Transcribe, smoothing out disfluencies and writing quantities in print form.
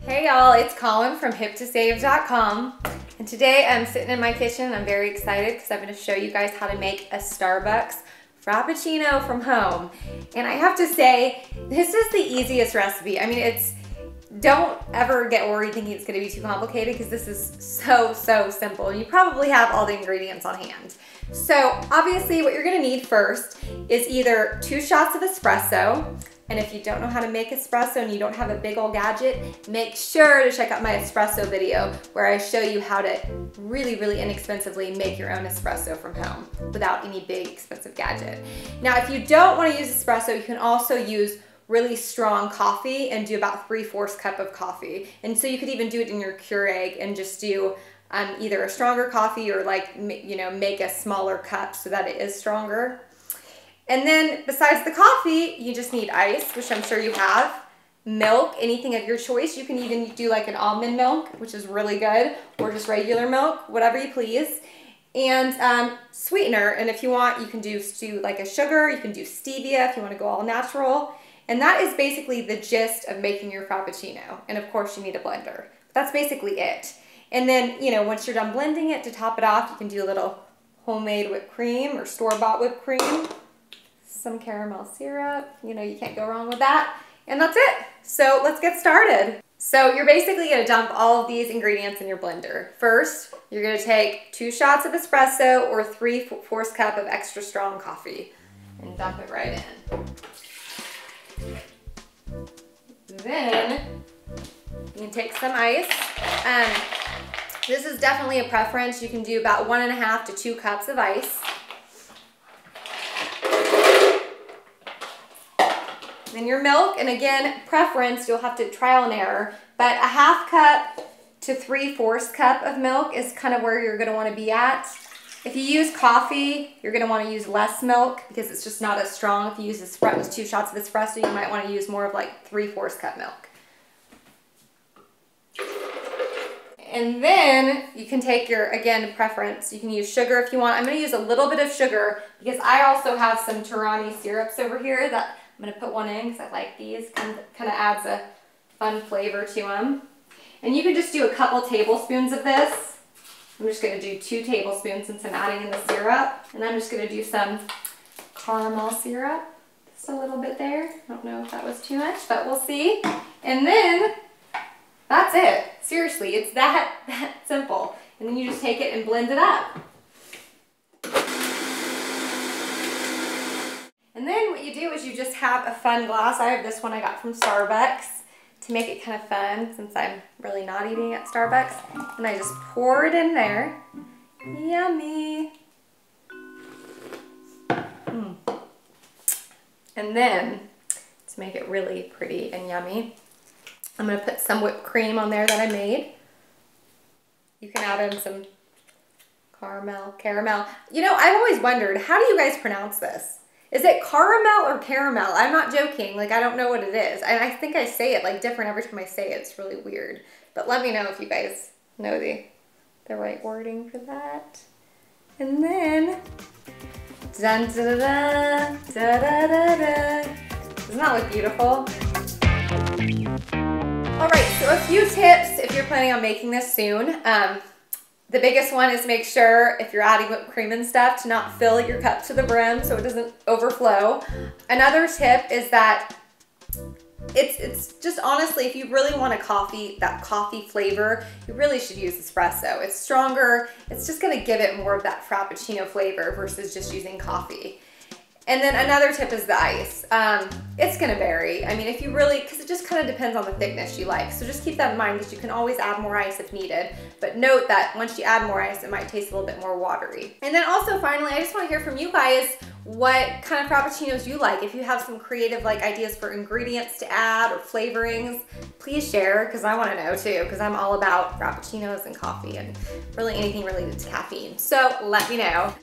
Hey y'all, it's Colin from hiptosave.com, and today I'm sitting in my kitchen and I'm very excited because I'm going to show you guys how to make a Starbucks Frappuccino from home. And I have to say, this is the easiest recipe. I mean, don't ever get worried thinking it's going to be too complicated because this is so simple. And you probably have all the ingredients on hand. So obviously what you're going to need first is either 2 shots of espresso. And if you don't know how to make espresso and you don't have a big old gadget, make sure to check out my espresso video where I show you how to really inexpensively make your own espresso from home without any big expensive gadget. Now, if you don't want to use espresso, you can also use really strong coffee and do about 3/4 cup of coffee. And so you could even do it in your Keurig and just do either a stronger coffee or make a smaller cup so that it is stronger. And then besides the coffee, you just need ice, which I'm sure you have, milk, anything of your choice. You can even do like an almond milk, which is really good, or just regular milk, whatever you please. And sweetener, and if you want, you can do like a sugar, you can do stevia if you want to go all natural. And that is basically the gist of making your Frappuccino. And of course you need a blender. That's basically it. And then, once you're done blending it, to top it off, you can do a little homemade whipped cream or store-bought whipped cream. Some caramel syrup, you can't go wrong with that. And that's it. So let's get started. So you're basically gonna dump all of these ingredients in your blender. First, you're gonna take 2 shots of espresso or 3/4 cup of extra strong coffee and dump it right in. Then you can take some ice. This is definitely a preference. You can do about 1.5 to 2 cups of ice. Then your milk, and again, preference, you'll have to trial and error, but a 1/2 cup to 3/4 cup of milk is kind of where you're gonna wanna be at. If you use coffee, you're gonna wanna use less milk because it's just not as strong. If you use 2 shots of espresso, you might wanna use more of like 3/4 cup milk. And then you can take your, again, preference. You can use sugar if you want. I'm gonna use a little bit of sugar because I also have some Turani syrups over here that I'm gonna put one in because I like these. Kind of adds a fun flavor to them. And you can just do a couple tablespoons of this. I'm just gonna do 2 tablespoons since I'm adding in the syrup. And I'm just gonna do some caramel syrup. Just a little bit there. I don't know if that was too much, but we'll see. And then that's it. Seriously, it's that simple. And then you just take it and blend it up. And then what you do is you just have a fun glass. I have this one I got from Starbucks to make it kind of fun since I'm really not eating at Starbucks. And I just pour it in there. Yummy. And then, to make it really pretty and yummy, I'm gonna put some whipped cream on there that I made. You can add in some caramel. I've always wondered, how do you guys pronounce this? Is it caramel or caramel? I'm not joking, I don't know what it is. And I think I say it different every time I say it. It's really weird. But let me know if you guys know the right wording for that. And then, dun da da da da da da. Doesn't that look beautiful? All right, so a few tips if you're planning on making this soon. The biggest one is make sure if you're adding whipped cream and stuff to not fill your cup to the brim so it doesn't overflow. Another tip is that it's just honestly, if you really want that coffee flavor, you really should use espresso. It's stronger. It's just gonna give it more of that Frappuccino flavor versus just using coffee. And then another tip is the ice. It's gonna vary. I mean, if you really, because it just kind of depends on the thickness you like. So just keep that in mind because you can always add more ice if needed. But note that once you add more ice, it might taste a little bit more watery. And then also finally, I just want to hear from you guys what kind of Frappuccinos you like. If you have some creative ideas for ingredients to add or flavorings, please share because I want to know too, because I'm all about Frappuccinos and coffee and really anything related to caffeine. So let me know.